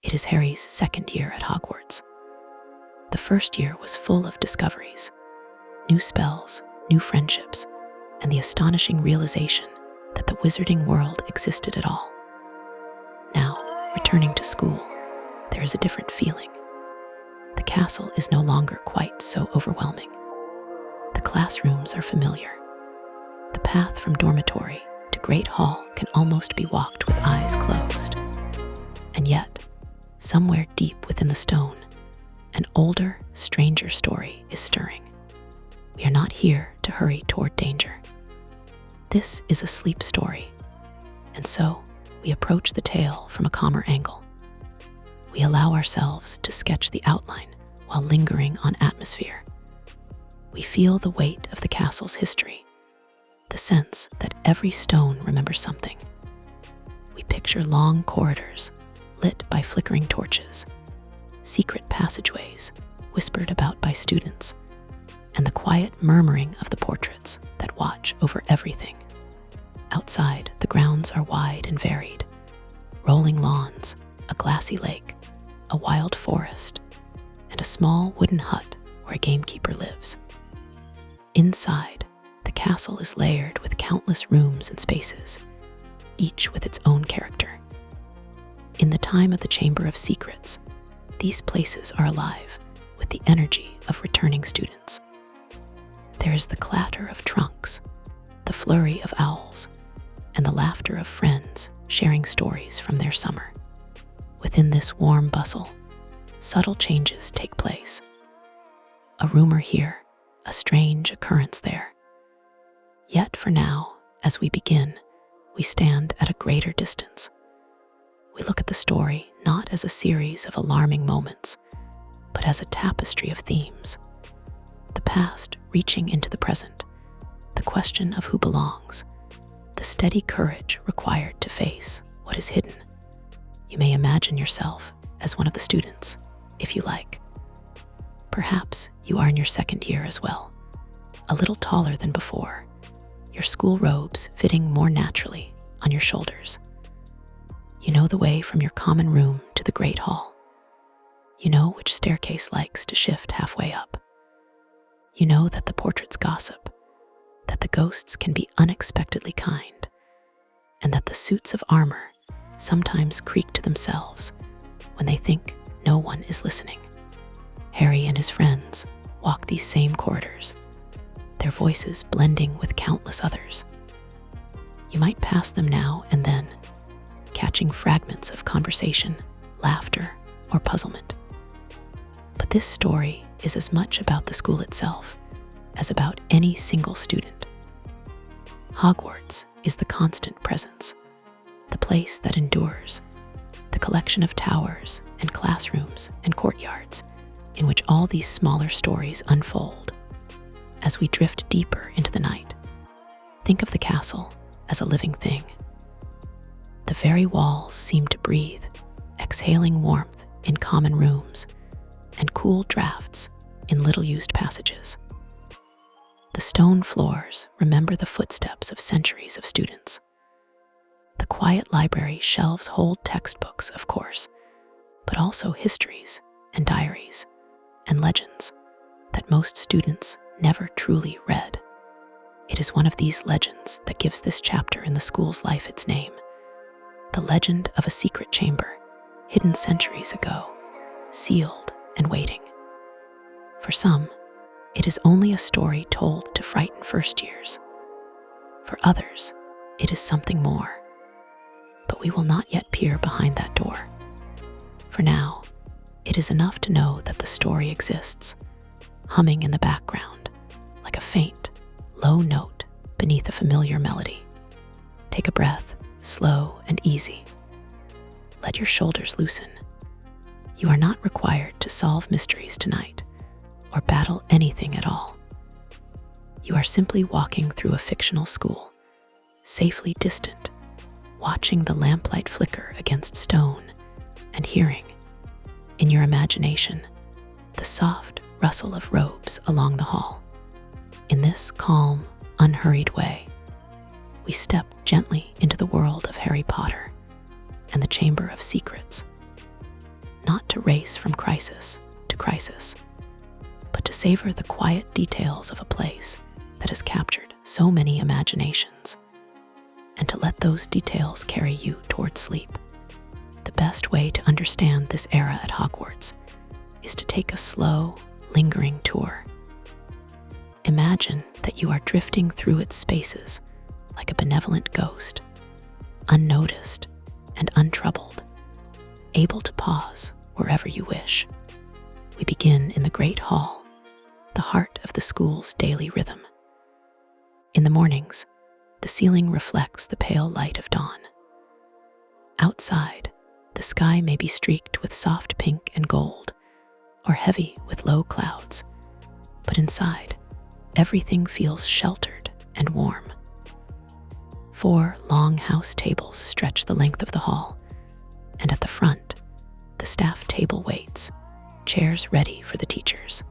It is Harry's second year at Hogwarts. The first year was full of discoveries, new spells, new friendships, and the astonishing realization that the wizarding world existed at all. Now, returning to school, there is a different feeling. The castle is no longer quite so overwhelming. The classrooms are familiar. The path from dormitory to Great Hall can almost be walked with eyes closed. And yet, somewhere deep within the stone, an older, stranger story is stirring. We are not here to hurry toward danger. This is a sleep story, and so we approach the tale from a calmer angle. We allow ourselves to sketch the outline while lingering on atmosphere. We feel the weight of the castle's history, the sense that every stone remembers something. We picture long corridors lit by flickering torches, secret passageways whispered about by students, and the quiet murmuring of the portraits that watch over everything. Outside, the grounds are wide and varied. Rolling lawns, a glassy lake, a wild forest, and a small wooden hut where a gamekeeper lives. Inside, the castle is layered with countless rooms and spaces, each with its own character. In the time of the Chamber of Secrets, these places are alive with the energy of returning students. There is the clatter of trunks, the flurry of owls, and the laughter of friends sharing stories from their summer. Within this warm bustle, subtle changes take place. A rumor here, a strange occurrence there. Yet for now, as we begin, we stand at a greater distance. We look at the story not as a series of alarming moments, but as a tapestry of themes. The past reaching into the present, the question of who belongs, the steady courage required to face what is hidden. You may imagine yourself as one of the students, if you like. Perhaps you are in your second year as well, a little taller than before, your school robes fitting more naturally on your shoulders. You know the way from your common room to the Great Hall. You know which staircase likes to shift halfway up. You know that the portraits gossip, that the ghosts can be unexpectedly kind, and that the suits of armor sometimes creak to themselves when they think no one is listening. Harry and his friends walk these same corridors, their voices blending with countless others. You might pass them now and then, catching fragments of conversation, laughter, or puzzlement. But this story is as much about the school itself as about any single student. Hogwarts is the constant presence, the place that endures, the collection of towers and classrooms and courtyards in which all these smaller stories unfold. As we drift deeper into the night, think of the castle as a living thing. The very walls seem to breathe, exhaling warmth in common rooms and cool drafts in little-used passages. The stone floors remember the footsteps of centuries of students. The quiet library shelves hold textbooks, of course, but also histories and diaries and legends that most students never truly read. It is one of these legends that gives this chapter in the school's life its name. The legend of a secret chamber, hidden centuries ago, sealed and waiting. For some, it is only a story told to frighten first years. For others, it is something more. But we will not yet peer behind that door. For now, it is enough to know that the story exists, humming in the background, like a faint, low note beneath a familiar melody. Take a breath, slow and easy. Let your shoulders loosen. You are not required to solve mysteries tonight or battle anything at all. You are simply walking through a fictional school, safely distant, watching the lamplight flicker against stone and hearing, in your imagination, the soft rustle of robes along the hall. In this calm, unhurried way, we step gently into the world of Harry Potter and the Chamber of Secrets. not to race from crisis to crisis, but to savor the quiet details of a place that has captured so many imaginations, and to let those details carry you toward sleep. The best way to understand this era at Hogwarts is to take a slow, lingering tour. Imagine that you are drifting through its spaces like a benevolent ghost, unnoticed and untroubled, able to pause wherever you wish. We begin in the Great Hall, the heart of the school's daily rhythm. In the mornings, the ceiling reflects the pale light of dawn. Outside, the sky may be streaked with soft pink and gold, or heavy with low clouds, but inside, everything feels sheltered and warm. 4 long house tables stretch the length of the hall, and at the front, the staff table waits, chairs ready for the teachers.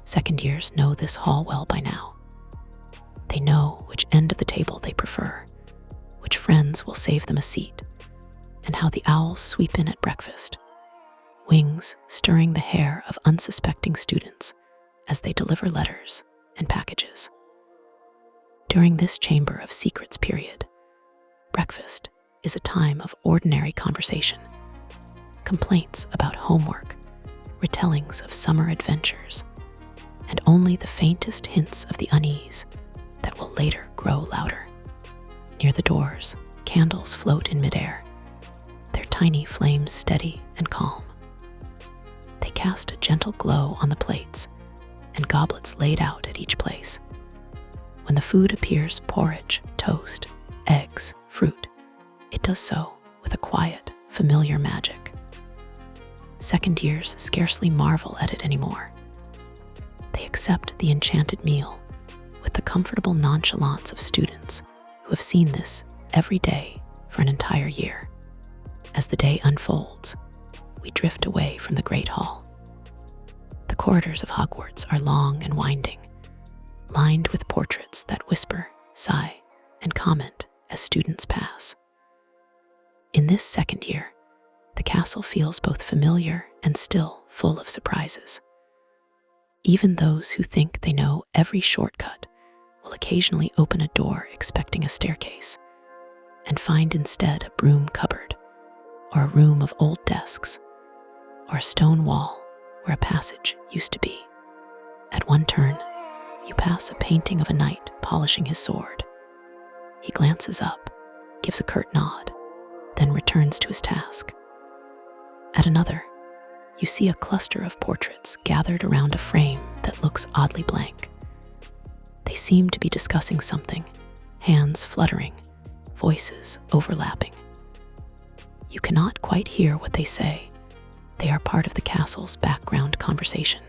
Second years know this hall well by now. They know which end of the table they prefer, which friends will save them a seat, and how the owls sweep in at breakfast, wings stirring the hair of unsuspecting students as they deliver letters and packages. During this Chamber of Secrets period, breakfast is a time of ordinary conversation, complaints about homework, retellings of summer adventures, and only the faintest hints of the unease that will later grow louder. Near the doors, candles float in midair, their tiny flames steady and calm. They cast a gentle glow on the plates and goblets laid out at each place. When the food appears porridge, toast, eggs, fruit, it does so with a quiet, familiar magic. Second years scarcely marvel at it anymore. They accept the enchanted meal with the comfortable nonchalance of students who have seen this every day for an entire year. As the day unfolds, we drift away from the Great Hall. The corridors of Hogwarts are long and winding, lined with portraits that whisper, sigh, and comment as students pass. In this second year, the castle feels both familiar and still full of surprises. Even those who think they know every shortcut will occasionally open a door expecting a staircase and find instead a broom cupboard, or a room of old desks, or a stone wall where a passage used to be. At one turn, you pass a painting of a knight polishing his sword. He glances up, gives a curt nod, then returns to his task. At another, you see a cluster of portraits gathered around a frame that looks oddly blank. They seem to be discussing something, hands fluttering, voices overlapping. You cannot quite hear what they say. They are part of the castle's background conversation,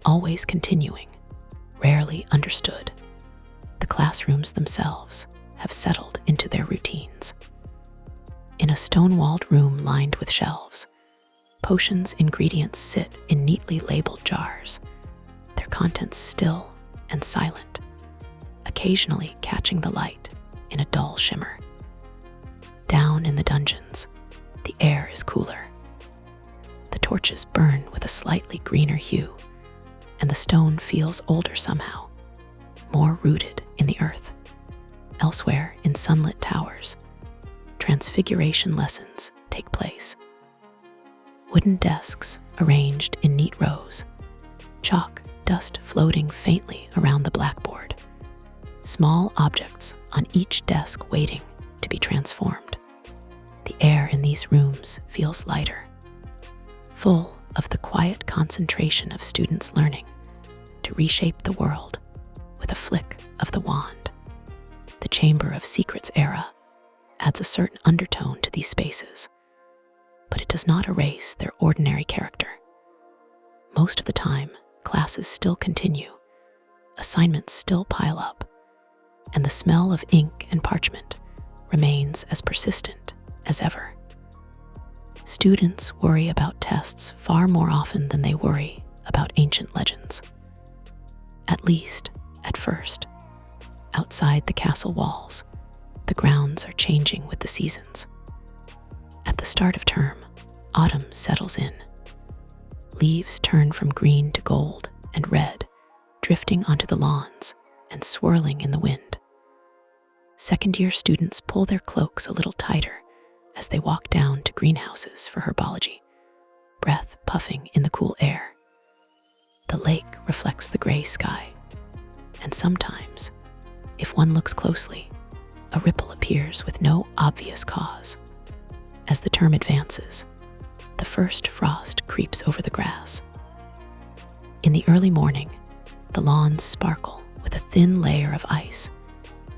always continuing, rarely understood. The classrooms themselves have settled into their routines. In a stone-walled room lined with shelves, potions' ingredients sit in neatly labeled jars, their contents still and silent, occasionally catching the light in a dull shimmer. Down in the dungeons, the air is cooler. The torches burn with a slightly greener hue, and the stone feels older somehow, more rooted in the earth. Elsewhere in sunlit towers, transfiguration lessons take place. Wooden desks arranged in neat rows, chalk dust floating faintly around the blackboard, small objects on each desk waiting to be transformed. The air in these rooms feels lighter, full of the quiet concentration of students learning to reshape the world with a flick of the wand. The Chamber of Secrets era adds a certain undertone to these spaces, but it does not erase their ordinary character. Most of the time, classes still continue, assignments still pile up, and the smell of ink and parchment remains as persistent as ever. Students worry about tests far more often than they worry about ancient legends. At least, at first. Outside the castle walls, the grounds are changing with the seasons. At the start of term, Autumn settles in. Leaves turn from green to gold and red, drifting onto the lawns and swirling in the wind. Second-year students pull their cloaks a little tighter as they walk down to greenhouses for herbology, breath puffing in the cool air. The lake reflects the gray sky, and sometimes, if one looks closely, a ripple appears with no obvious cause. As the term advances, the first frost creeps over the grass. In the early morning, the lawns sparkle with a thin layer of ice,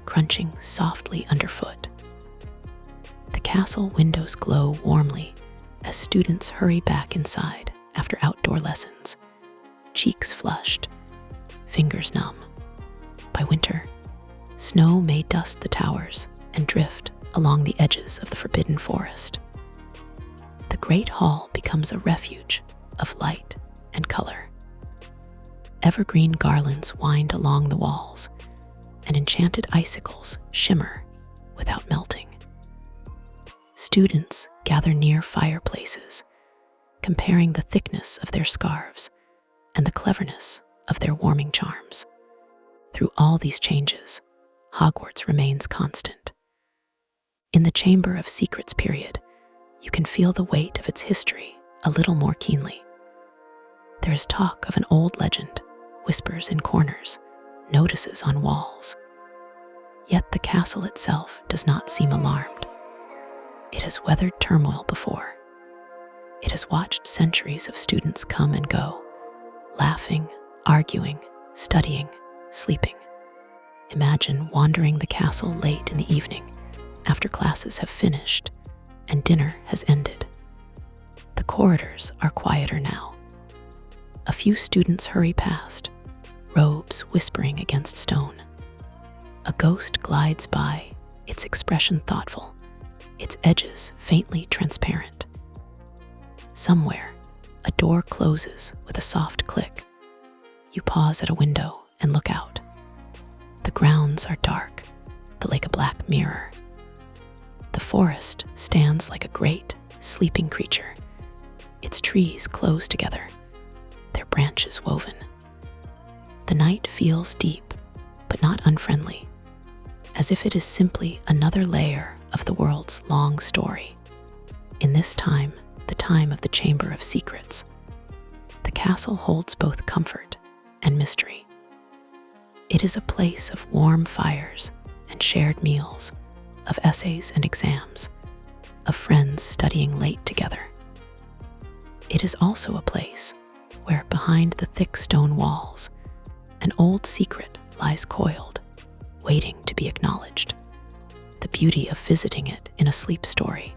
crunching softly underfoot. The castle windows glow warmly as students hurry back inside after outdoor lessons, cheeks flushed, fingers numb. By winter, snow may dust the towers and drift along the edges of the forbidden forest. The Great Hall becomes a refuge of light and color. Evergreen garlands wind along the walls, and enchanted icicles shimmer without melting. Students gather near fireplaces, comparing the thickness of their scarves and the cleverness of their warming charms. Through all these changes, Hogwarts remains constant. In the Chamber of Secrets period, you can feel the weight of its history a little more keenly. There is talk of an old legend, whispers in corners, notices on walls. Yet the castle itself does not seem alarmed. It has weathered turmoil before. It has watched centuries of students come and go, laughing, arguing, studying, sleeping. Imagine wandering the castle late in the evening after classes have finished and dinner has ended. The corridors are quieter now. A few students hurry past, robes whispering against stone. A ghost glides by, its expression thoughtful, its edges faintly transparent. Somewhere, a door closes with a soft click. You pause at a window and look out. The grounds are dark, the lake a black mirror. The forest stands like a great, sleeping creature, its trees close together, their branches woven. The night feels deep, but not unfriendly, as if it is simply another layer of the world's long story. In this time, the time of the Chamber of Secrets, the castle holds both comfort and mystery. It is a place of warm fires and shared meals, of essays and exams, of friends studying late together. It is also a place where, behind the thick stone walls, an old secret lies coiled, waiting to be acknowledged. The beauty of visiting it in a sleep story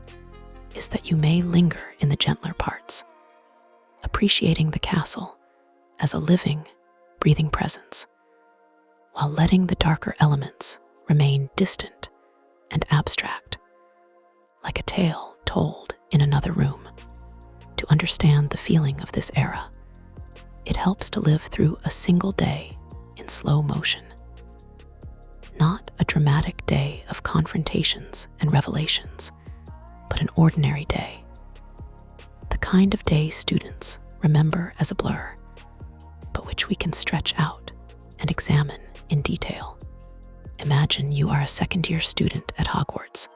is that you may linger in the gentler parts, appreciating the castle as a living, breathing presence, while letting the darker elements remain distant and abstract, like a tale told in another room. To understand the feeling of this era, it helps to live through a single day in slow motion. Not a dramatic day of confrontations and revelations, but an ordinary day. The kind of day students remember as a blur, but which we can stretch out and examine in detail. Imagine you are a second-year student at Hogwarts.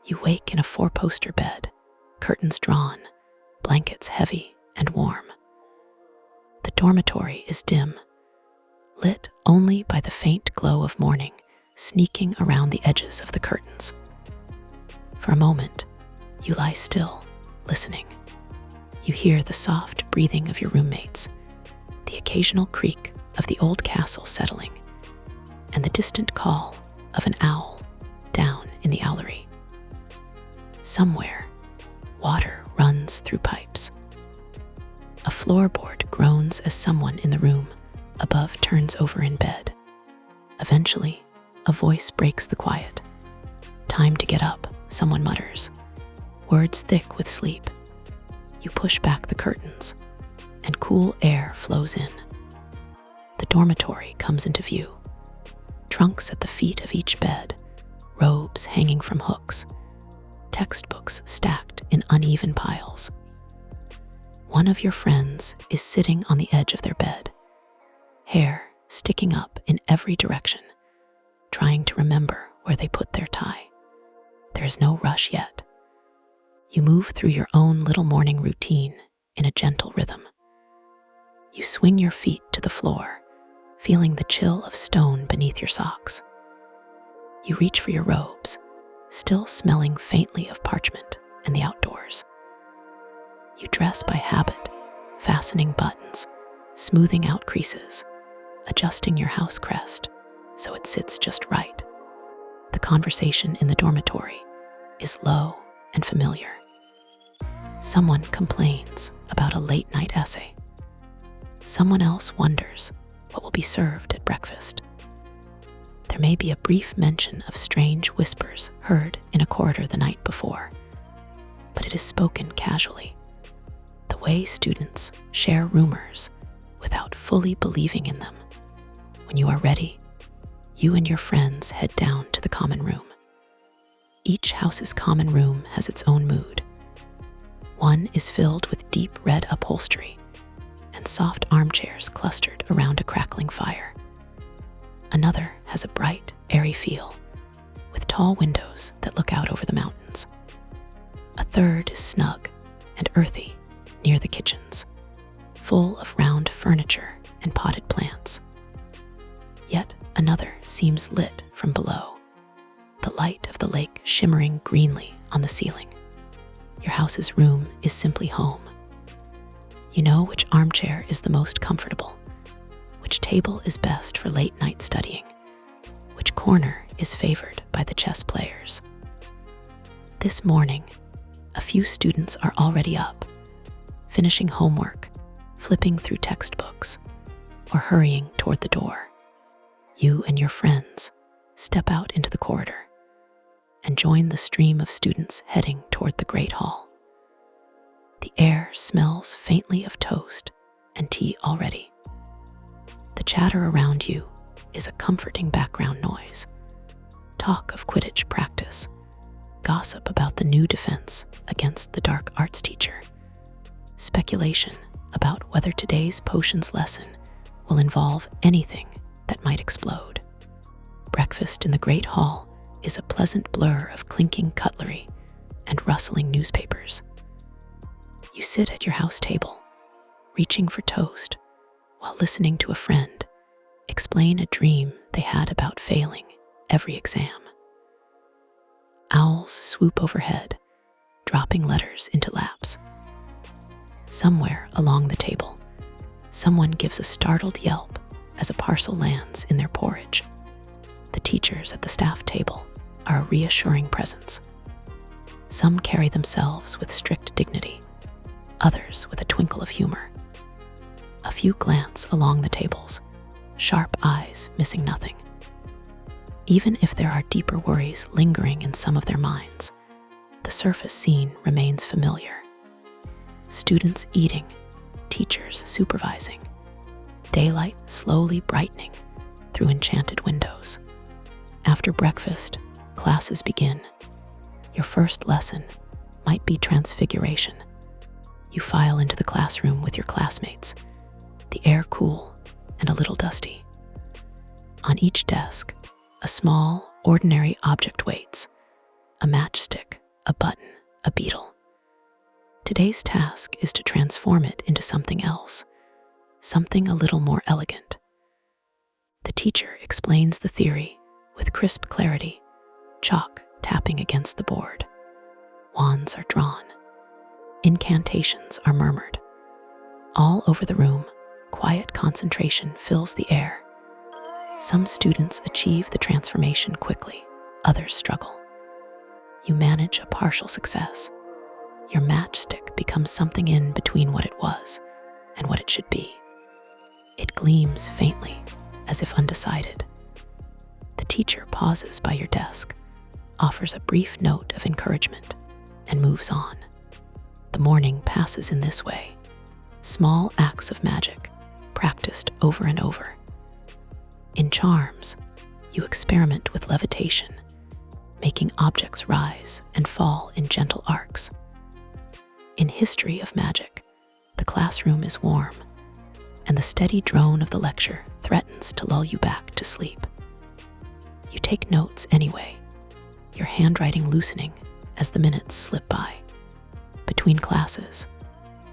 You wake in a four-poster bed, curtains drawn, blankets heavy and warm. The dormitory is dim, lit only by the faint glow of morning sneaking around the edges of the curtains. For a moment, you lie still, listening. You hear the soft breathing of your roommates, the occasional creak of the old castle settling, and the distant call of an owl down in the owlery. Somewhere, water runs through pipes. A floorboard groans as someone in the room above turns over in bed. Eventually, a voice breaks the quiet. "Time to get up," someone mutters, words thick with sleep. You push back the curtains, and cool air flows in. The dormitory comes into view. Trunks at the feet of each bed, robes hanging from hooks, textbooks stacked in uneven piles. One of your friends is sitting on the edge of their bed, hair sticking up in every direction, trying to remember where they put their tie. There is no rush yet. You move through your own little morning routine in a gentle rhythm. You swing your feet to the floor, feeling the chill of stone beneath your socks. You reach for your robes, still smelling faintly of parchment and the outdoors. You dress by habit, fastening buttons, smoothing out creases, adjusting your house crest so it sits just right. The conversation in the dormitory is low and familiar. Someone complains about a late-night essay. Someone else wonders what will be served at breakfast. There may be a brief mention of strange whispers heard in a corridor the night before, but it is spoken casually, the way students share rumors without fully believing in them. When you are ready, you and your friends head down to the common room. Each house's common room has its own mood. One is filled with deep red upholstery and soft armchairs clustered around a crackling fire. Another has a bright, airy feel, with tall windows that look out over the mountains. A third is snug and earthy near the kitchens, full of round furniture and potted plants. Yet another seems lit from below, the light of the lake shimmering greenly on the ceiling. Your house's room is simply home. You know which armchair is the most comfortable, which table is best for late-night studying, which corner is favored by the chess players. This morning, a few students are already up, finishing homework, flipping through textbooks, or hurrying toward the door. You and your friends step out into the corridor and join the stream of students heading toward the Great Hall. The air smells faintly of toast and tea already. The chatter around you is a comforting background noise. Talk of Quidditch practice, gossip about the new defense against the dark arts teacher, speculation about whether today's potions lesson will involve anything that might explode. Breakfast in the Great Hall is a pleasant blur of clinking cutlery and rustling newspapers. You sit at your house table, reaching for toast, while listening to a friend explain a dream they had about failing every exam. Owls swoop overhead, dropping letters into laps. Somewhere along the table, someone gives a startled yelp as a parcel lands in their porridge. The teachers at the staff table are a reassuring presence. Some carry themselves with strict dignity, others with a twinkle of humor. A few glance along the tables, sharp eyes missing nothing. Even if there are deeper worries lingering in some of their minds, the surface scene remains familiar. Students eating, teachers supervising, daylight slowly brightening through enchanted windows. After breakfast, classes begin. Your first lesson might be Transfiguration. You file into the classroom with your classmates, the air cool and a little dusty. On each desk, a small, ordinary object waits: a matchstick, a button, a beetle. Today's task is to transform it into something else, something a little more elegant. The teacher explains the theory with crisp clarity, chalk tapping against the board. Wands are drawn. Incantations are murmured. All over the room, quiet concentration fills the air. Some students achieve the transformation quickly, others struggle. You manage a partial success. Your matchstick becomes something in between what it was and what it should be. It gleams faintly, as if undecided. The teacher pauses by your desk, offers a brief note of encouragement, and moves on. The morning passes in this way, small acts of magic, practiced over and over. In charms, you experiment with levitation, making objects rise and fall in gentle arcs. In History of Magic, the classroom is warm, and the steady drone of the lecture threatens to lull you back to sleep. You take notes anyway, your handwriting loosening as the minutes slip by. Between classes,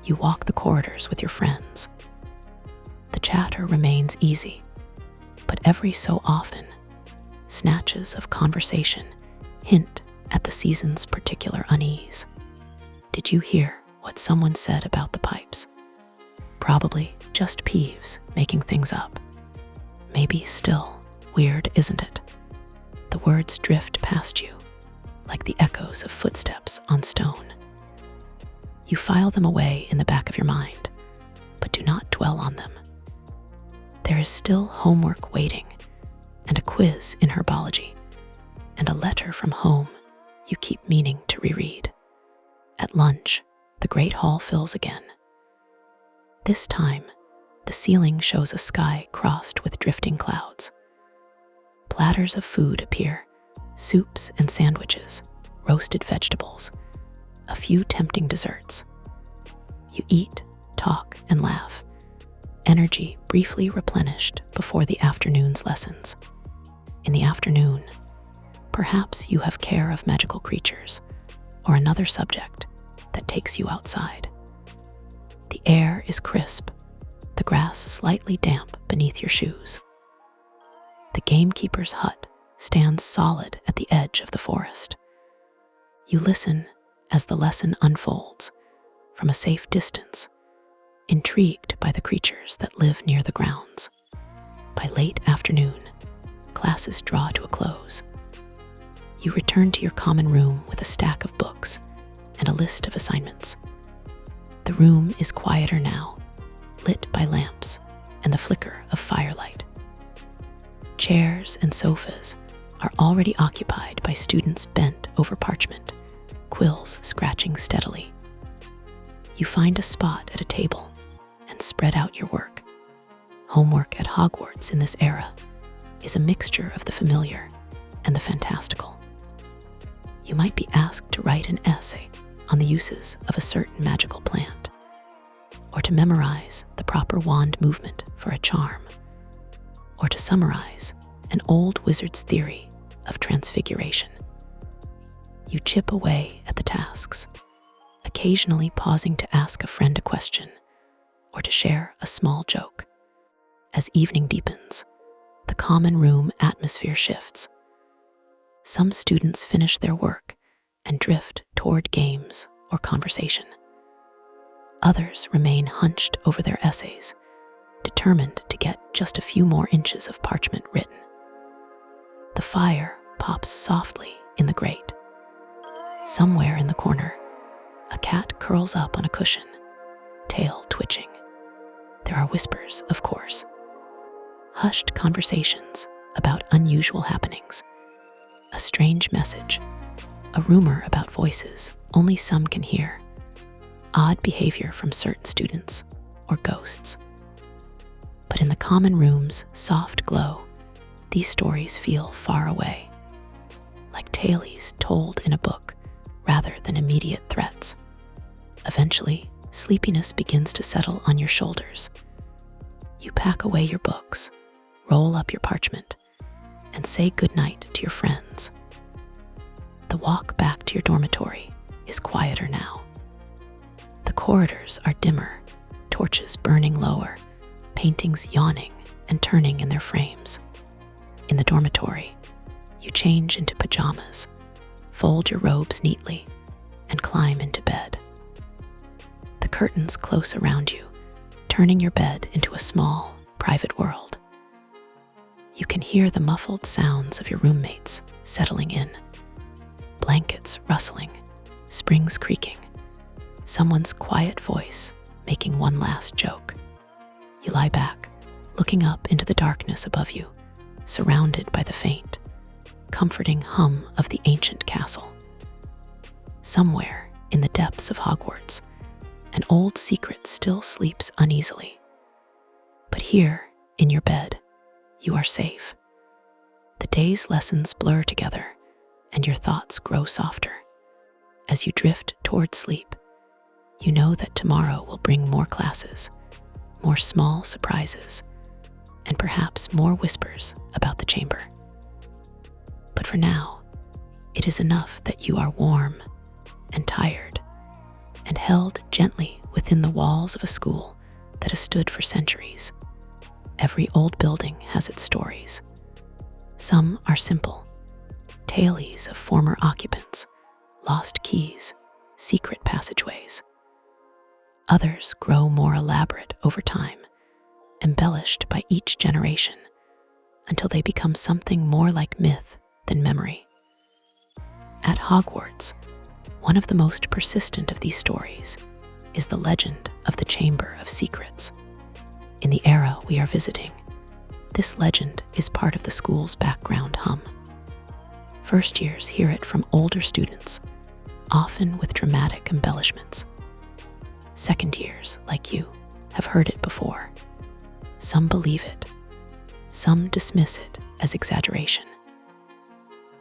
you walk the corridors with your friends. The chatter remains easy, but every so often, snatches of conversation hint at the season's particular unease. Did you hear what someone said about the pipes? Probably just Peeves making things up. Maybe still weird, isn't it? The words drift past you like the echoes of footsteps on stone. You file them away in the back of your mind, but do not dwell on them. There is still homework waiting, and a quiz in herbology, and a letter from home you keep meaning to reread. At lunch, the great hall fills again. This time, the ceiling shows a sky crossed with drifting clouds. Platters of food appear, soups and sandwiches, roasted vegetables, a few tempting desserts. You eat, talk, and laugh, energy briefly replenished before the afternoon's lessons. In the afternoon, perhaps you have care of magical creatures or another subject that takes you outside. The air is crisp, the grass slightly damp beneath your shoes. The gamekeeper's hut stands solid at the edge of the forest. You listen as the lesson unfolds from a safe distance, intrigued by the creatures that live near the grounds. By late afternoon, classes draw to a close. You return to your common room with a stack of books and a list of assignments. The room is quieter now, lit by lamps and the flicker of firelight. Chairs and sofas are already occupied by students bent over parchment, quills scratching steadily. You find a spot at a table and spread out your work. Homework at Hogwarts in this era is a mixture of the familiar and the fantastical. You might be asked to write an essay on the uses of a certain magical plant, or to memorize the proper wand movement for a charm, or to summarize an old wizard's theory of transfiguration. You chip away at the tasks, occasionally pausing to ask a friend a question or to share a small joke. As evening deepens, the common room atmosphere shifts. Some students finish their work and drift toward games or conversation. Others remain hunched over their essays, determined to get just a few more inches of parchment written. The fire pops softly in the grate. Somewhere in the corner, a cat curls up on a cushion, tail twitching. There are whispers, of course. Hushed conversations about unusual happenings. A strange message. A rumor about voices only some can hear. Odd behavior from certain students or ghosts. But in the common room's soft glow, these stories feel far away, like tales told in a book rather than immediate threats. Eventually, sleepiness begins to settle on your shoulders. You pack away your books, roll up your parchment, and say goodnight to your friends. The walk back to your dormitory is quieter now. The corridors are dimmer, torches burning lower, paintings yawning and turning in their frames. In the dormitory, you change into pajamas, fold your robes neatly, and climb into bed. The curtains close around you, turning your bed into a small, private world. You can hear the muffled sounds of your roommates settling in. Blankets rustling, springs creaking, someone's quiet voice making one last joke. You lie back, looking up into the darkness above you, surrounded by the faint, comforting hum of the ancient castle. Somewhere in the depths of Hogwarts, an old secret still sleeps uneasily. But here, in your bed, you are safe. The day's lessons blur together, and your thoughts grow softer. As you drift toward sleep, you know that tomorrow will bring more classes, more small surprises, and perhaps more whispers about the chamber. But for now, it is enough that you are warm and tired and held gently within the walls of a school that has stood for centuries. Every old building has its stories. Some are simple, tales of former occupants, lost keys, secret passageways. Others grow more elaborate over time, embellished by each generation, until they become something more like myth than memory. At Hogwarts, one of the most persistent of these stories is the legend of the Chamber of Secrets. In the era we are visiting, this legend is part of the school's background hum. First years hear it from older students, often with dramatic embellishments. Second years, like you, have heard it before. Some believe it, some dismiss it as exaggeration.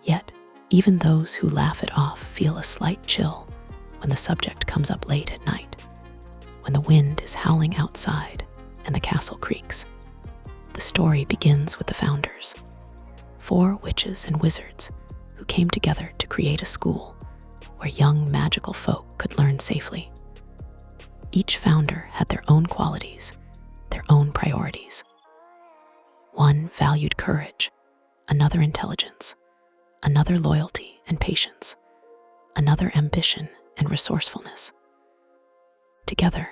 Yet, even those who laugh it off feel a slight chill when the subject comes up late at night, when the wind is howling outside and the castle creaks. The story begins with the founders, 4 witches and wizards who came together to create a school where young magical folk could learn safely. Each founder had their own qualities, their own priorities. One valued courage, another intelligence, another loyalty and patience, another ambition and resourcefulness. Together,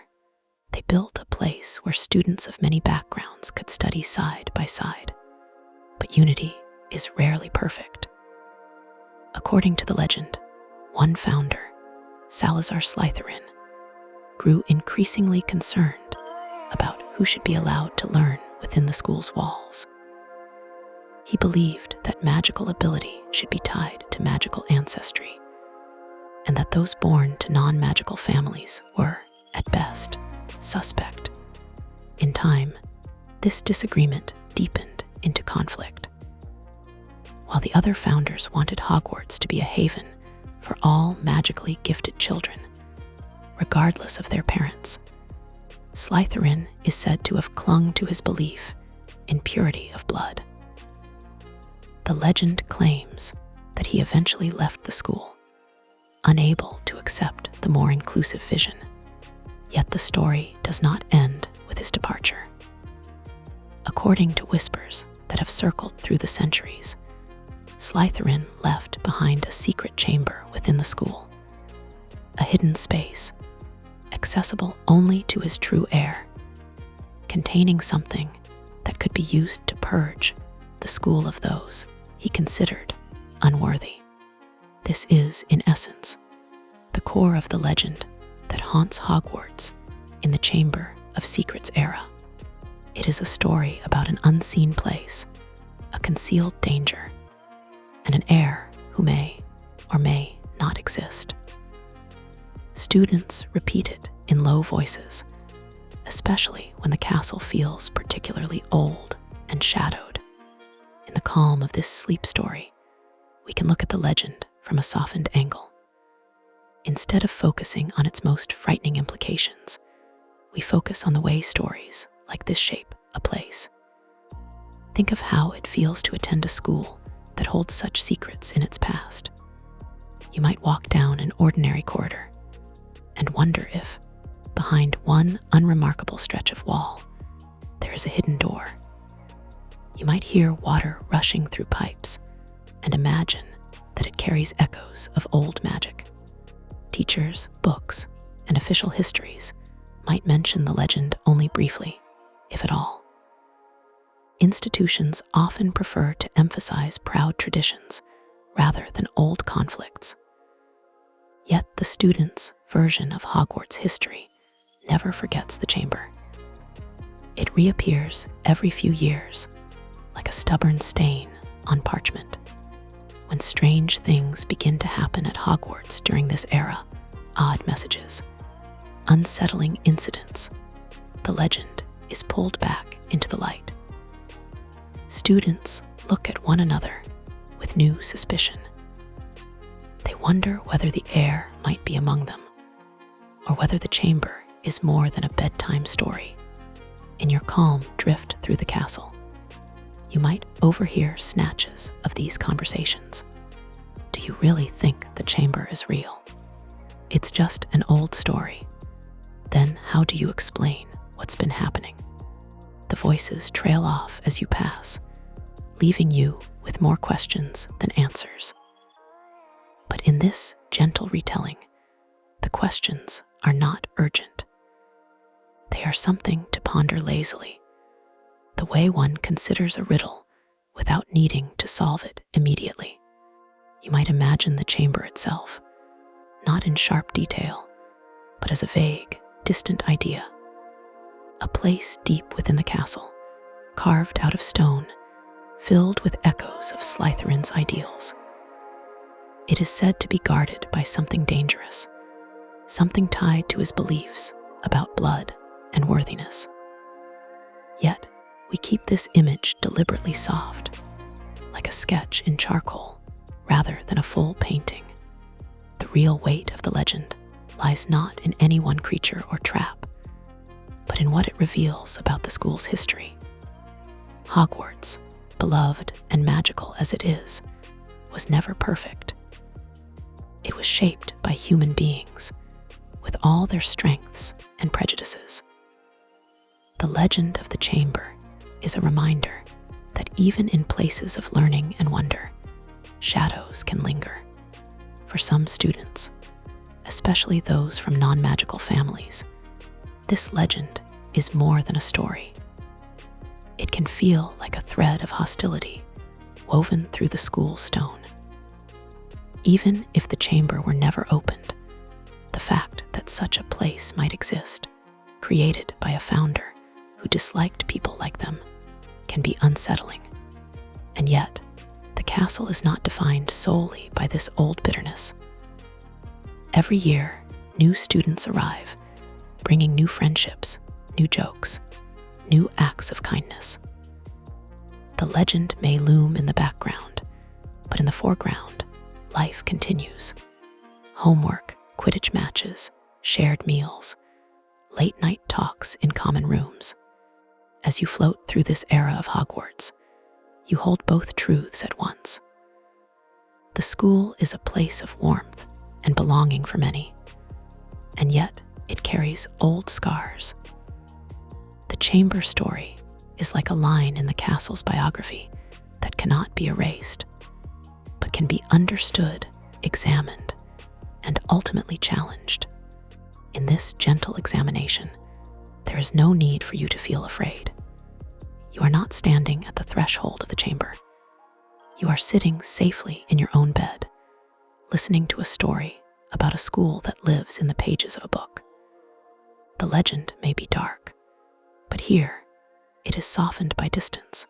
they built a place where students of many backgrounds could study side by side. But unity is rarely perfect. According to the legend, one founder, Salazar Slytherin, grew increasingly concerned about who should be allowed to learn within the school's walls. He believed that magical ability should be tied to magical ancestry, and that those born to non-magical families were, at best, suspect. In time, this disagreement deepened into conflict. While the other founders wanted Hogwarts to be a haven for all magically gifted children, regardless of their parents, Slytherin is said to have clung to his belief in purity of blood. The legend claims that he eventually left the school, unable to accept the more inclusive vision. Yet the story does not end with his departure. According to whispers that have circled through the centuries, Slytherin left behind a secret chamber within the school, a hidden space, accessible only to his true heir, containing something that could be used to purge the school of those he considered unworthy. This is, in essence, the core of the legend that haunts Hogwarts in the Chamber of Secrets era. It is a story about an unseen place, a concealed danger, and an heir who may or may not exist. Students repeat it in low voices, especially when the castle feels particularly old and shadowed. In the calm of this sleep story, we can look at the legend from a softened angle. Instead of focusing on its most frightening implications, we focus on the way stories like this shape a place. Think of how it feels to attend a school that holds such secrets in its past. You might walk down an ordinary corridor and wonder if, behind one unremarkable stretch of wall, there is a hidden door. You might hear water rushing through pipes and imagine that it carries echoes of old magic. Teachers, books, and official histories might mention the legend only briefly, if at all. Institutions often prefer to emphasize proud traditions rather than old conflicts. Yet the students' version of Hogwarts history never forgets the chamber. It reappears every few years, like a stubborn stain on parchment. When strange things begin to happen at Hogwarts during this era, odd messages, unsettling incidents, the legend is pulled back into the light. Students look at one another with new suspicion, wonder whether the air might be among them, or whether the chamber is more than a bedtime story. In your calm drift through the castle, you might overhear snatches of these conversations. Do you really think the chamber is real? It's just an old story. Then how do you explain what's been happening? The voices trail off as you pass, leaving you with more questions than answers. But in this gentle retelling, the questions are not urgent. They are something to ponder lazily, the way one considers a riddle without needing to solve it immediately. You might imagine the chamber itself, not in sharp detail, but as a vague, distant idea. A place deep within the castle, carved out of stone, filled with echoes of Slytherin's ideals. It is said to be guarded by something dangerous, something tied to his beliefs about blood and worthiness. Yet, we keep this image deliberately soft, like a sketch in charcoal, rather than a full painting. The real weight of the legend lies not in any one creature or trap, but in what it reveals about the school's history. Hogwarts, beloved and magical as it is, was never perfect. It was shaped by human beings, with all their strengths and prejudices. The legend of the chamber is a reminder that even in places of learning and wonder, shadows can linger. For some students, especially those from non-magical families, this legend is more than a story. It can feel like a thread of hostility woven through the school stone. Even if the chamber were never opened, the fact that such a place might exist, created by a founder who disliked people like them, can be unsettling. And yet, the castle is not defined solely by this old bitterness. Every year, new students arrive, bringing new friendships, new jokes, new acts of kindness. The legend may loom in the background, but in the foreground, life continues. Homework, Quidditch matches, shared meals, late-night talks in common rooms. As you float through this era of Hogwarts, you hold both truths at once. The school is a place of warmth and belonging for many, and yet it carries old scars. The chamber story is like a line in the castle's biography that cannot be erased, but can be understood, examined, and ultimately challenged. In this gentle examination, there is no need for you to feel afraid. You are not standing at the threshold of the chamber. You are sitting safely in your own bed, listening to a story about a school that lives in the pages of a book. The legend may be dark, but here it is softened by distance,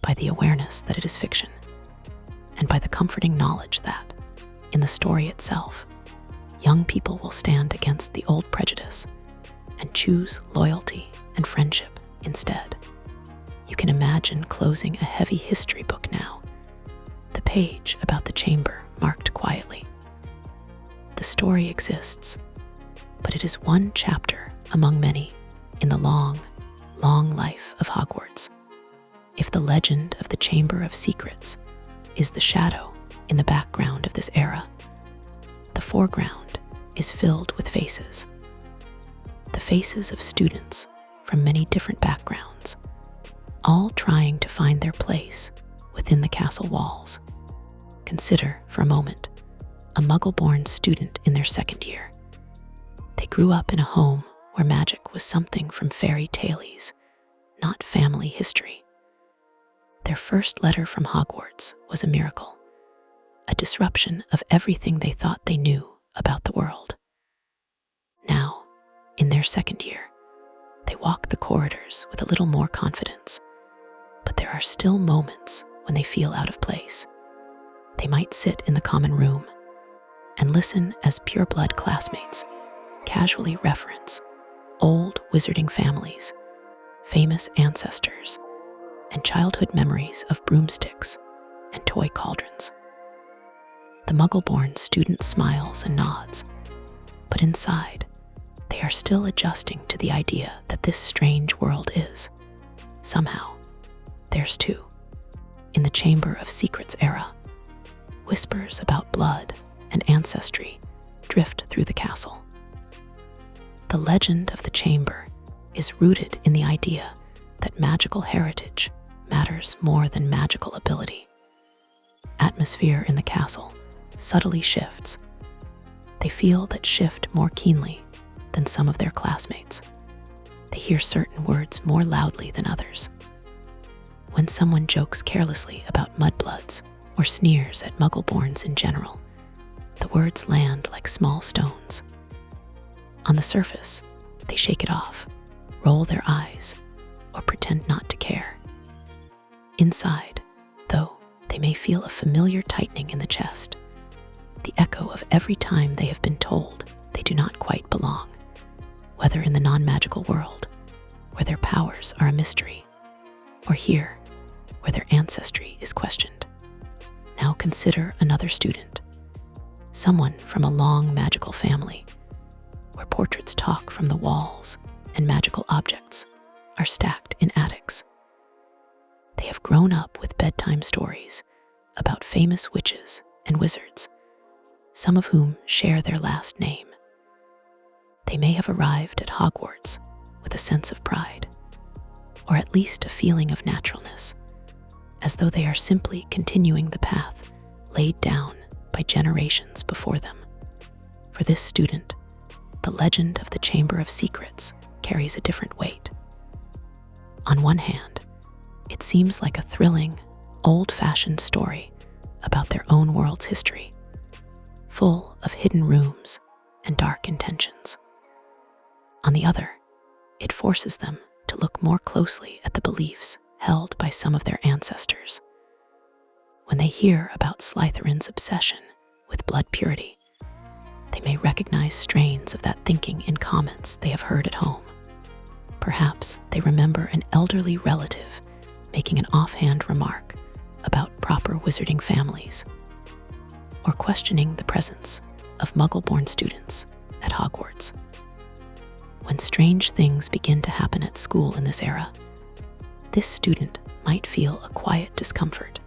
by the awareness that it is fiction, and by the comforting knowledge that, in the story itself, young people will stand against the old prejudice and choose loyalty and friendship instead. You can imagine closing a heavy history book now, the page about the chamber marked quietly. The story exists, but it is one chapter among many in the long, long life of Hogwarts. If the legend of the Chamber of Secrets is the shadow in the background of this era, the foreground is filled with faces. The faces of students from many different backgrounds, all trying to find their place within the castle walls. Consider, for a moment, a Muggle-born student in their second year. They grew up in a home where magic was something from fairy tales, not family history. Their first letter from Hogwarts was a miracle, a disruption of everything they thought they knew about the world. Now, in their second year, they walk the corridors with a little more confidence, but there are still moments when they feel out of place. They might sit in the common room and listen as pure-blood classmates casually reference old wizarding families, famous ancestors, and childhood memories of broomsticks and toy cauldrons. The Muggle-born student smiles and nods, but inside, they are still adjusting to the idea that this strange world is, somehow, theirs too. In the Chamber of Secrets era, whispers about blood and ancestry drift through the castle. The legend of the chamber is rooted in the idea that magical heritage matters more than magical ability. Atmosphere in the castle subtly shifts. They feel that shift more keenly than some of their classmates. They hear certain words more loudly than others. When someone jokes carelessly about mudbloods or sneers at Muggle-borns in general, the words land like small stones. On the surface, they shake it off, roll their eyes, or pretend not to care. Inside, though, they may feel a familiar tightening in the chest, the echo of every time they have been told they do not quite belong, whether in the non-magical world, where their powers are a mystery, or here, where their ancestry is questioned. Now consider another student, someone from a long magical family, where portraits talk from the walls and magical objects are stacked in attics. They have grown up with bedtime stories about famous witches and wizards, some of whom share their last name. They may have arrived at Hogwarts with a sense of pride, or at least a feeling of naturalness, as though they are simply continuing the path laid down by generations before them. For this student, the legend of the Chamber of Secrets carries a different weight. On one hand, it seems like a thrilling, old-fashioned story about their own world's history, full of hidden rooms and dark intentions. On the other, it forces them to look more closely at the beliefs held by some of their ancestors. When they hear about Slytherin's obsession with blood purity, they may recognize strains of that thinking in comments they have heard at home. Perhaps they remember an elderly relative making an offhand remark about proper wizarding families, or questioning the presence of Muggle-born students at Hogwarts. When strange things begin to happen at school in this era, this student might feel a quiet discomfort,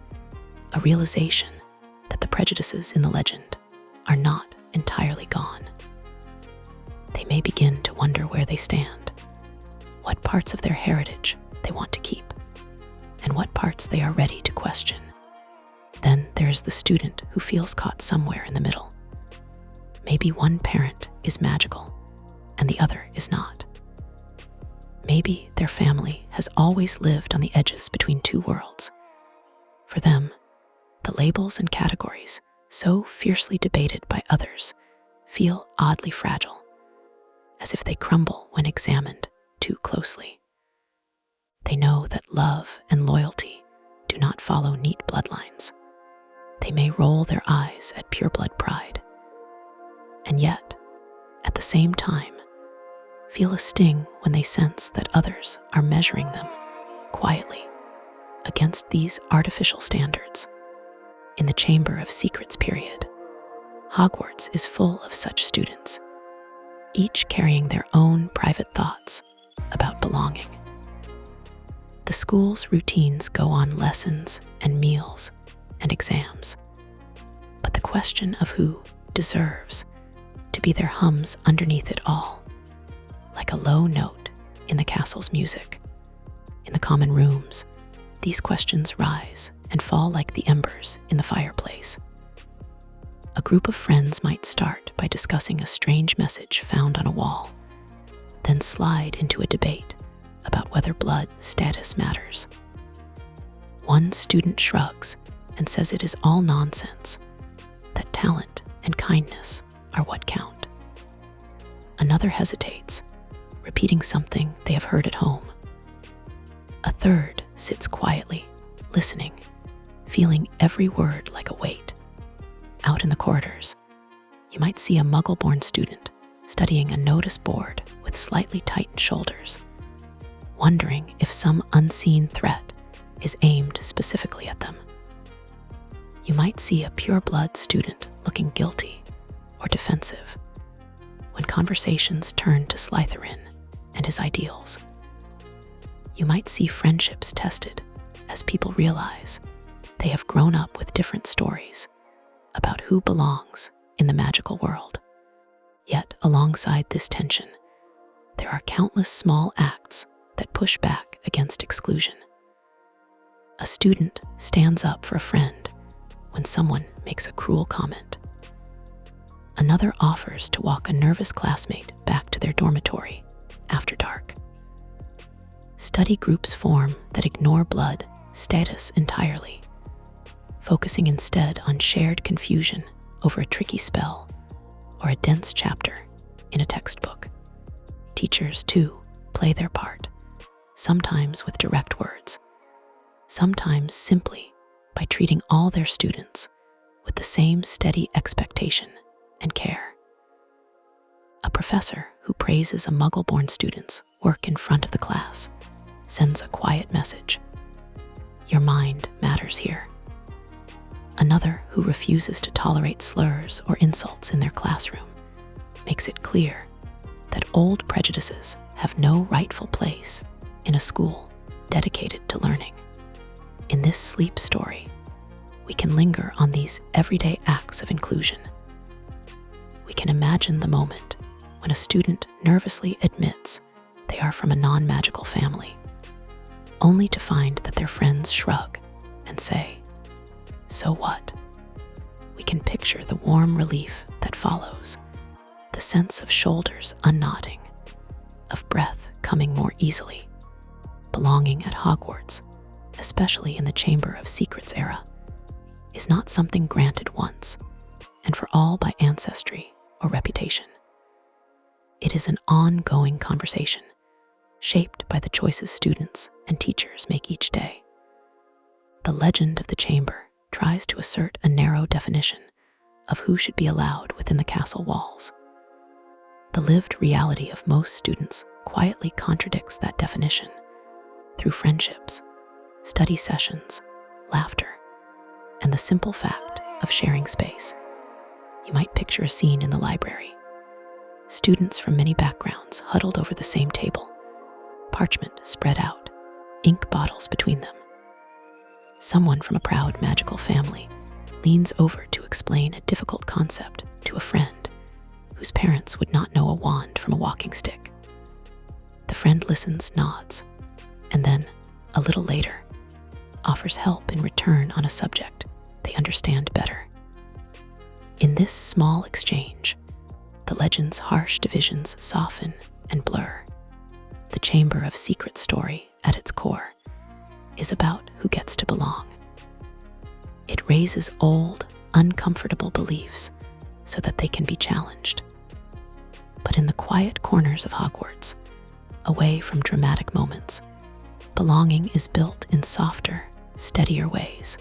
a realization that the prejudices in the legend are not entirely gone. They may begin to wonder where they stand, what parts of their heritage they want to keep, and what parts they are ready to question. Then there is the student who feels caught somewhere in the middle. Maybe one parent is magical and the other is not. Maybe their family has always lived on the edges between two worlds. For them, the labels and categories, so fiercely debated by others, feel oddly fragile, as if they crumble when examined too closely. They know that love and loyalty do not follow neat bloodlines. They may roll their eyes at pureblood pride, and yet, at the same time, feel a sting when they sense that others are measuring them quietly against these artificial standards. In the Chamber of Secrets period, Hogwarts is full of such students, each carrying their own private thoughts about belonging. The school's routines go on lessons and meals and exams, but the question of who deserves to be there hums underneath it all, like a low note in the castle's music. In the common rooms, these questions rise and fall like the embers in the fireplace. A group of friends might start by discussing a strange message found on a wall, then slide into a debate about whether blood status matters. One student shrugs and says it is all nonsense, that talent and kindness are what count. Another hesitates, repeating something they have heard at home. A third sits quietly, listening, feeling every word like a weight. Out in the corridors, you might see a Muggle-born student studying a notice board with slightly tightened shoulders, wondering if some unseen threat is aimed specifically at them. You might see a pure-blood student looking guilty or defensive when conversations turn to Slytherin and his ideals. You might see friendships tested as people realize they have grown up with different stories about who belongs in the magical world. Yet, alongside this tension, there are countless small acts that push back against exclusion. A student stands up for a friend when someone makes a cruel comment. Another offers to walk a nervous classmate back to their dormitory after dark. Study groups form that ignore blood status entirely, focusing instead on shared confusion over a tricky spell or a dense chapter in a textbook. Teachers, too, play their part, sometimes with direct words, sometimes simply by treating all their students with the same steady expectation and care. A professor who praises a Muggle-born student's work in front of the class sends a quiet message: your mind matters here. Another who refuses to tolerate slurs or insults in their classroom makes it clear that old prejudices have no rightful place in a school dedicated to learning. In this sleep story, we can linger on these everyday acts of inclusion. We can imagine the moment when a student nervously admits they are from a non-magical family, only to find that their friends shrug and say, "So what?" We can picture the warm relief that follows, the sense of shoulders unknotting, of breath coming more easily. Belonging at Hogwarts, especially in the Chamber of Secrets era, is not something granted once and for all by ancestry or reputation. It is an ongoing conversation, shaped by the choices students and teachers make each day. The legend of the chamber tries to assert a narrow definition of who should be allowed within the castle walls. The lived reality of most students quietly contradicts that definition through friendships, study sessions, laughter, and the simple fact of sharing space. You might picture a scene in the library. Students from many backgrounds huddled over the same table, parchment spread out, ink bottles between them. Someone from a proud magical family leans over to explain a difficult concept to a friend whose parents would not know a wand from a walking stick. The friend listens, nods, and then, a little later, offers help in return on a subject they understand better. In this small exchange, the legend's harsh divisions soften and blur. The Chamber of Secrets story, at its core, is about who gets to belong. It raises old, uncomfortable beliefs so that they can be challenged. But in the quiet corners of Hogwarts, away from dramatic moments, belonging is built in softer, steadier ways.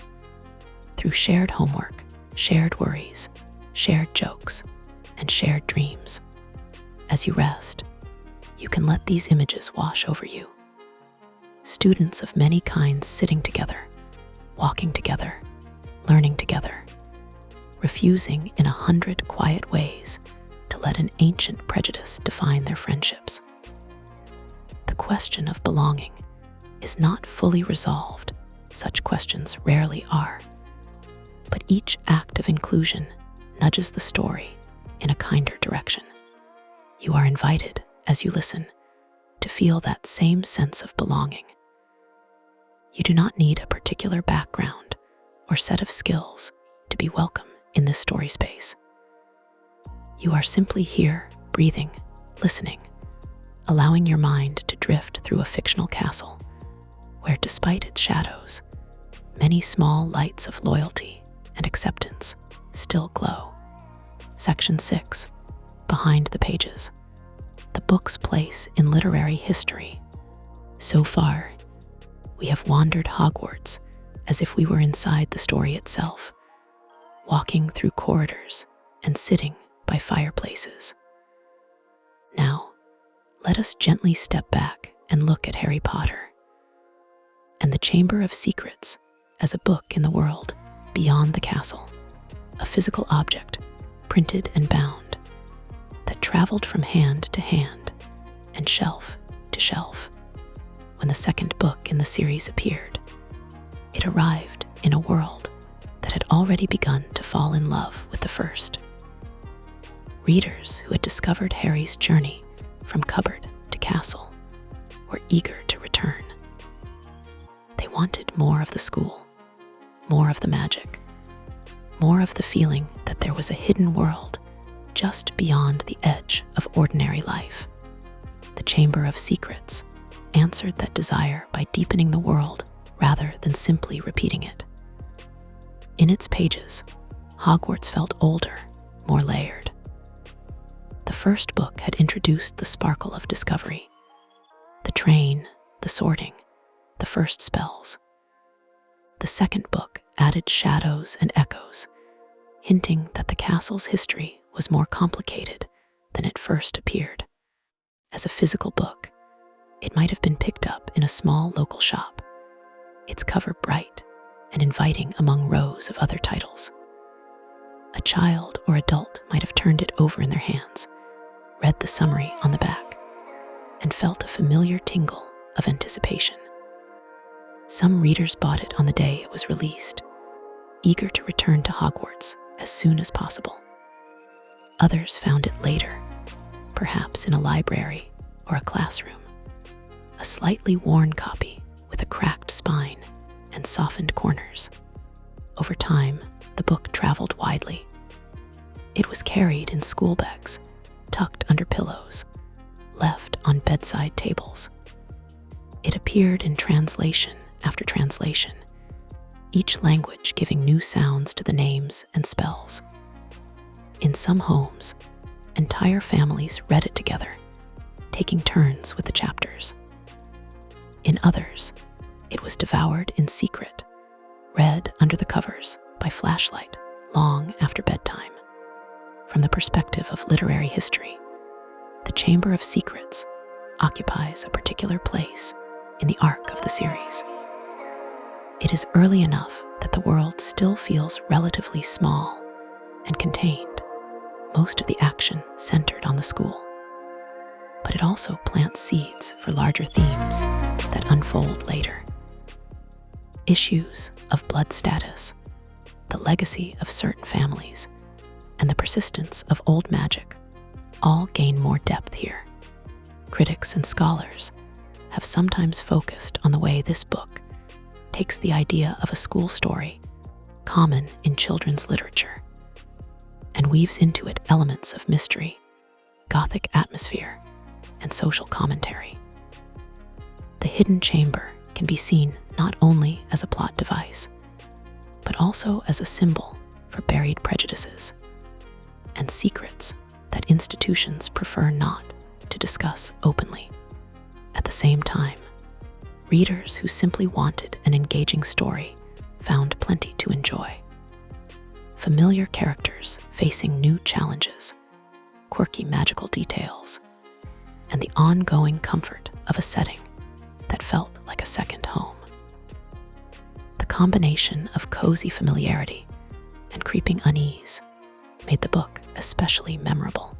Through shared homework, shared worries, shared jokes, and shared dreams. As you rest, you can let these images wash over you. Students of many kinds sitting together, walking together, learning together, refusing in 100 quiet ways to let an ancient prejudice define their friendships. The question of belonging is not fully resolved. Such questions rarely are. But each act of inclusion nudges the story in a kinder direction. You are invited, as you listen, to feel that same sense of belonging. You do not need a particular background or set of skills to be welcome in this story space. You are simply here, breathing, listening, allowing your mind to drift through a fictional castle where, despite its shadows, many small lights of loyalty and acceptance still glow. Section 6, Behind the Pages, the book's place in literary history. So far, we have wandered Hogwarts as if we were inside the story itself, walking through corridors and sitting by fireplaces. Now, let us gently step back and look at Harry Potter and the Chamber of Secrets as a book in the world beyond the castle, a physical object, printed and bound, that traveled from hand to hand and shelf to shelf. When the second book in the series appeared, it arrived in a world that had already begun to fall in love with the first. Readers who had discovered Harry's journey from cupboard to castle were eager to return. They wanted more of the school, more of the magic, more of the feeling that there was a hidden world just beyond the edge of ordinary life. The Chamber of Secrets answered that desire by deepening the world rather than simply repeating it. In its pages, Hogwarts felt older, more layered. The first book had introduced the sparkle of discovery, the train, the sorting, the first spells. The second book added shadows and echoes, hinting that the castle's history was more complicated than it first appeared. As a physical book, it might have been picked up in a small local shop, its cover bright and inviting among rows of other titles. A child or adult might have turned it over in their hands, read the summary on the back, and felt a familiar tingle of anticipation. Some readers bought it on the day it was released, eager to return to Hogwarts as soon as possible. Others found it later, perhaps in a library or a classroom, a slightly worn copy with a cracked spine and softened corners. Over time, the book traveled widely. It was carried in school bags, tucked under pillows, left on bedside tables. It appeared in translation after translation, each language giving new sounds to the names and spells. In some homes, entire families read it together, taking turns with the chapters. In others, it was devoured in secret, read under the covers by flashlight long after bedtime. From the perspective of literary history, the Chamber of Secrets occupies a particular place in the arc of the series. It is early enough that the world still feels relatively small and contained, most of the action centered on the school. But it also plants seeds for larger themes that unfold later. Issues of blood status, the legacy of certain families, and the persistence of old magic all gain more depth here. Critics and scholars have sometimes focused on the way this book takes the idea of a school story, common in children's literature, and weaves into it elements of mystery, Gothic atmosphere, and social commentary. The hidden chamber can be seen not only as a plot device, but also as a symbol for buried prejudices and secrets that institutions prefer not to discuss openly. At the same time, readers who simply wanted an engaging story found plenty to enjoy. Familiar characters facing new challenges, quirky magical details, and the ongoing comfort of a setting that felt like a second home. The combination of cozy familiarity and creeping unease made the book especially memorable.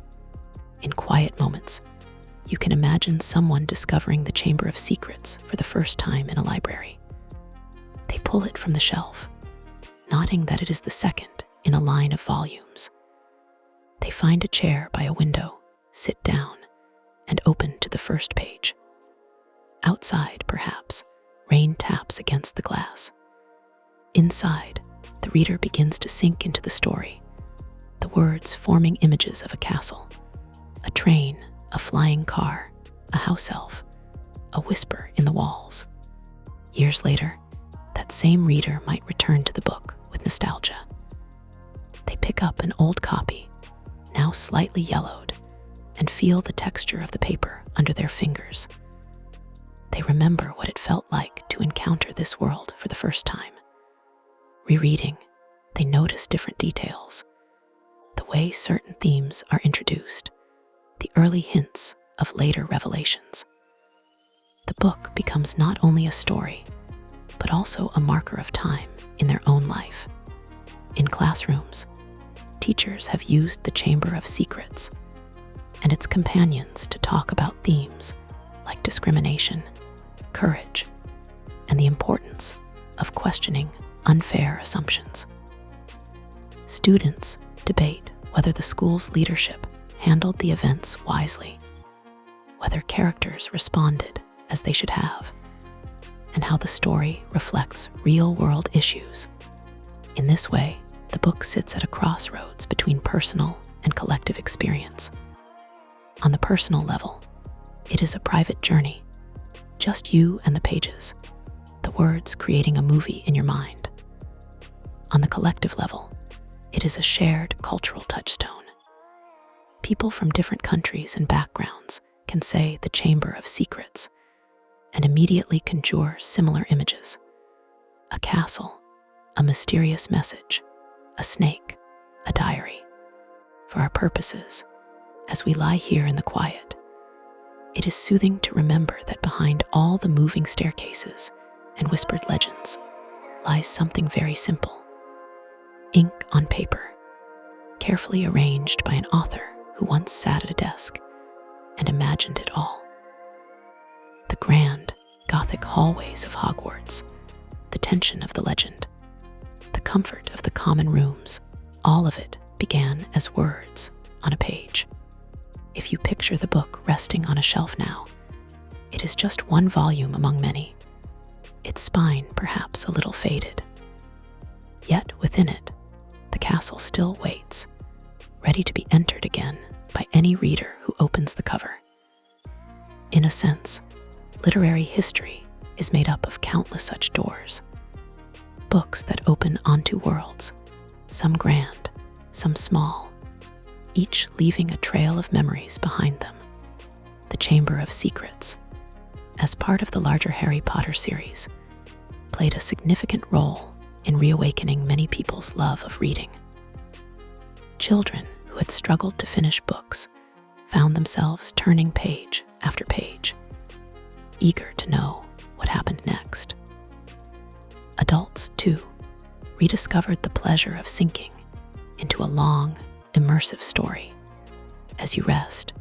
In quiet moments, you can imagine someone discovering the Chamber of Secrets for the first time in a library. They pull it from the shelf, noting that it is the second in a line of volumes. They find a chair by a window, sit down, and open to the first page. Outside, perhaps, rain taps against the glass. Inside, the reader begins to sink into the story, the words forming images of a castle, a train, a flying car, a house elf, a whisper in the walls. Years later, that same reader might return to the book with nostalgia. They pick up an old copy, now slightly yellowed, and feel the texture of the paper under their fingers. They remember what it felt like to encounter this world for the first time. Rereading, they notice different details, the way certain themes are introduced, the early hints of later revelations. The book becomes not only a story, but also a marker of time in their own life. In classrooms, teachers have used the Chamber of Secrets and its companions to talk about themes like discrimination, courage, and the importance of questioning unfair assumptions. Students debate whether the school's leadership handled the events wisely, whether characters responded as they should have, and how the story reflects real-world issues. In this way, the book sits at a crossroads between personal and collective experience. On the personal level, it is a private journey, just you and the pages, the words creating a movie in your mind. On the collective level, it is a shared cultural touchstone. People from different countries and backgrounds can say the Chamber of Secrets and immediately conjure similar images. A castle, a mysterious message, a snake, a diary. For our purposes, as we lie here in the quiet, it is soothing to remember that behind all the moving staircases and whispered legends lies something very simple. Ink on paper, carefully arranged by an author who once sat at a desk and imagined it all. The grand, Gothic hallways of Hogwarts, the tension of the legend, the comfort of the common rooms, all of it began as words on a page. If you picture the book resting on a shelf now, it is just one volume among many, its spine perhaps a little faded. Yet within it, the castle still waits, ready to be entered again by any reader who opens the cover. In a sense, literary history is made up of countless such doors, books that open onto worlds, some grand, some small, each leaving a trail of memories behind them. The Chamber of Secrets, as part of the larger Harry Potter series, played a significant role in reawakening many people's love of reading. Children who had struggled to finish books found themselves turning page after page, eager to know what happened next. Adults, too, rediscovered the pleasure of sinking into a long, immersive story. As you rest,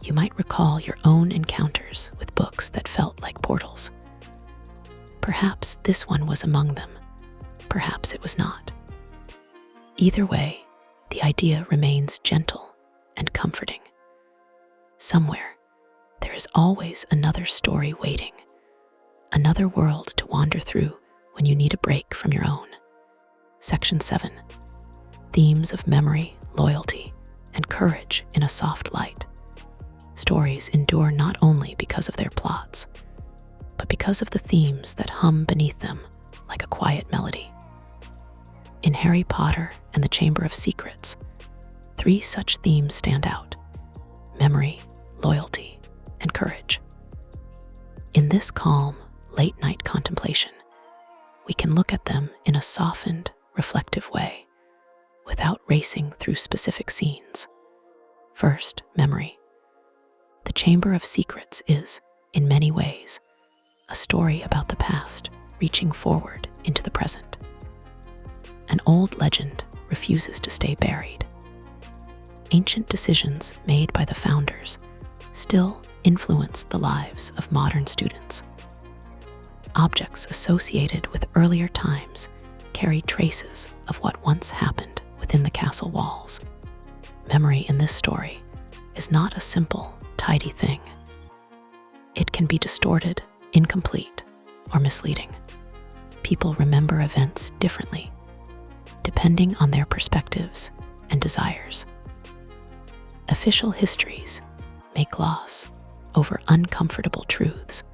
you might recall your own encounters with books that felt like portals. Perhaps this one was among them, perhaps it was not. Either way, the idea remains gentle and comforting. Somewhere, there is always another story waiting, another world to wander through when you need a break from your own. Section 7. Themes of memory, loyalty, and courage in a soft light. Stories endure not only because of their plots, but because of the themes that hum beneath them like a quiet melody. In Harry Potter and the Chamber of Secrets, 3 such themes stand out: memory, loyalty, and courage. In this calm, late-night contemplation, we can look at them in a softened, reflective way, without racing through specific scenes. First, memory. The Chamber of Secrets is, in many ways, a story about the past reaching forward into the present. An old legend refuses to stay buried. Ancient decisions made by the founders still influence the lives of modern students. Objects associated with earlier times carry traces of what once happened within the castle walls. Memory in this story is not a simple, tidy thing. It can be distorted, incomplete, or misleading. People remember events differently, depending on their perspectives and desires. Official histories may gloss over uncomfortable truths,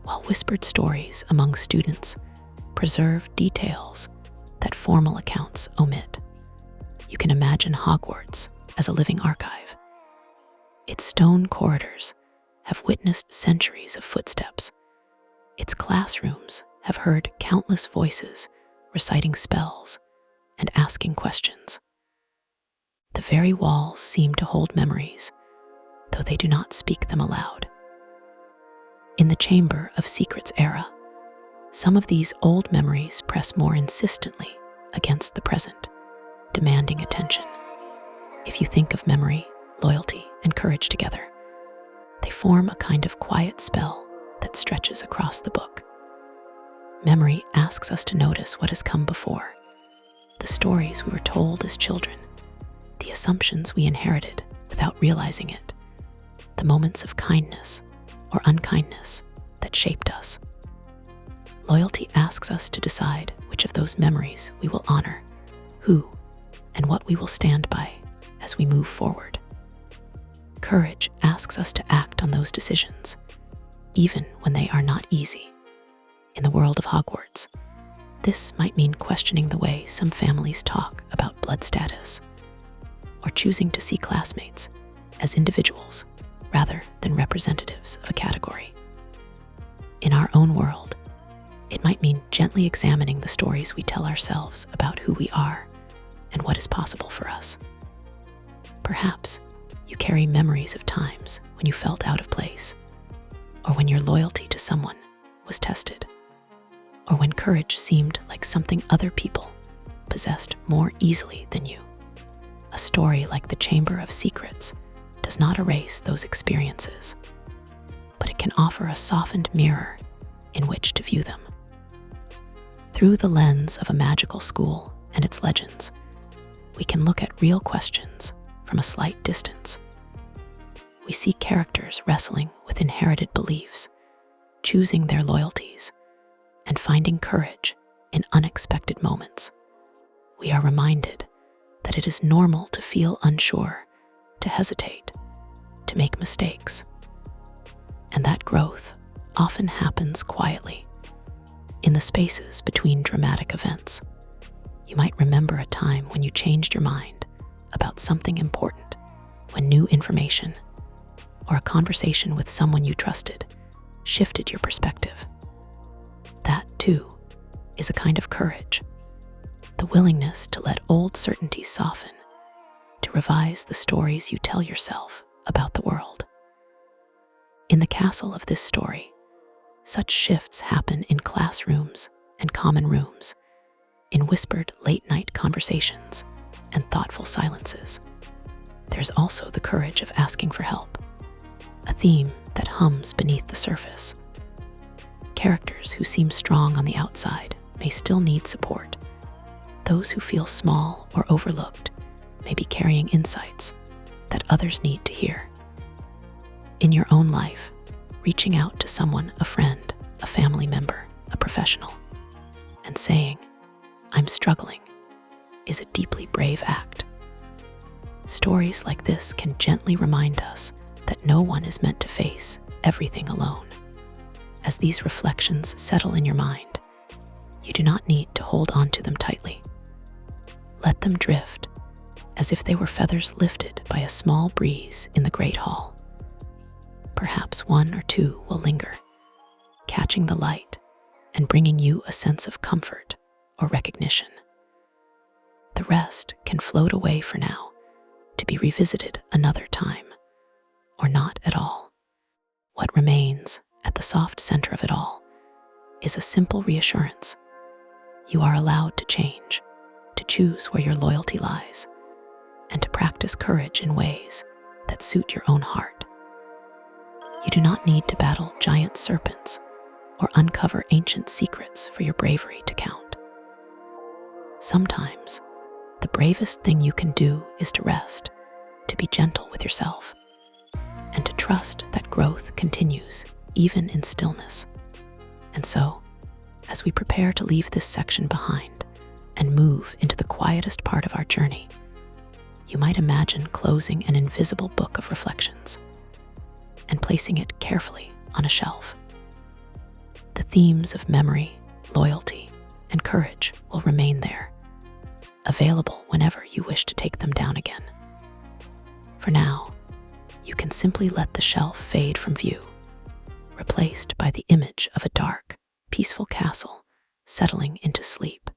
while whispered stories among students preserve details that formal accounts omit. You can imagine Hogwarts as a living archive. Its stone corridors have witnessed centuries of footsteps. Its classrooms have heard countless voices reciting spells and asking questions. The very walls seem to hold memories, though they do not speak them aloud. In the Chamber of Secrets era, some of these old memories press more insistently against the present, demanding attention. If you think of memory, loyalty, and courage together, they form a kind of quiet spell that stretches across the book. Memory asks us to notice what has come before, the stories we were told as children, the assumptions we inherited without realizing it, the moments of kindness or unkindness that shaped us. Loyalty asks us to decide which of those memories we will honor, who and what we will stand by as we move forward. Courage asks us to act on those decisions, even when they are not easy. In the world of Hogwarts, this might mean questioning the way some families talk about blood status, or choosing to see classmates as individuals rather than representatives of a category. In our own world, it might mean gently examining the stories we tell ourselves about who we are and what is possible for us. Perhaps you carry memories of times when you felt out of place, or when your loyalty to someone was tested, or when courage seemed like something other people possessed more easily than you. A story like The Chamber of Secrets does not erase those experiences, but it can offer a softened mirror in which to view them. Through the lens of a magical school and its legends, we can look at real questions from a slight distance. We see characters wrestling with inherited beliefs, choosing their loyalties, and finding courage in unexpected moments. We are reminded that it is normal to feel unsure, to hesitate, to make mistakes, and that growth often happens quietly, in the spaces between dramatic events. You might remember a time when you changed your mind about something important, when new information or a conversation with someone you trusted shifted your perspective. That, too, is a kind of courage, the willingness to let old certainties soften, to revise the stories you tell yourself about the world. In the castle of this story, such shifts happen in classrooms and common rooms, in whispered late-night conversations and thoughtful silences. There's also the courage of asking for help, a theme that hums beneath the surface. Characters who seem strong on the outside may still need support. Those who feel small or overlooked may be carrying insights that others need to hear. In your own life, reaching out to someone, a friend, a family member, a professional, and saying, "I'm struggling," is a deeply brave act. Stories like this can gently remind us that no one is meant to face everything alone. As these reflections settle in your mind, you do not need to hold on to them tightly. Let them drift, as if they were feathers lifted by a small breeze in the great hall. Perhaps one or two will linger, catching the light and bringing you a sense of comfort or recognition. The rest can float away for now, to be revisited another time, or not at all. What remains at the soft center of it all is a simple reassurance. You are allowed to change, to choose where your loyalty lies, and to practice courage in ways that suit your own heart. You do not need to battle giant serpents or uncover ancient secrets for your bravery to count. Sometimes, the bravest thing you can do is to rest, to be gentle with yourself, and to trust that growth continues even in stillness. And so, as we prepare to leave this section behind and move into the quietest part of our journey, you might imagine closing an invisible book of reflections and placing it carefully on a shelf. The themes of memory, loyalty, and courage will remain there, available whenever you wish to take them down again. For now, you can simply let the shelf fade from view, replaced by the image of a dark, peaceful castle settling into sleep.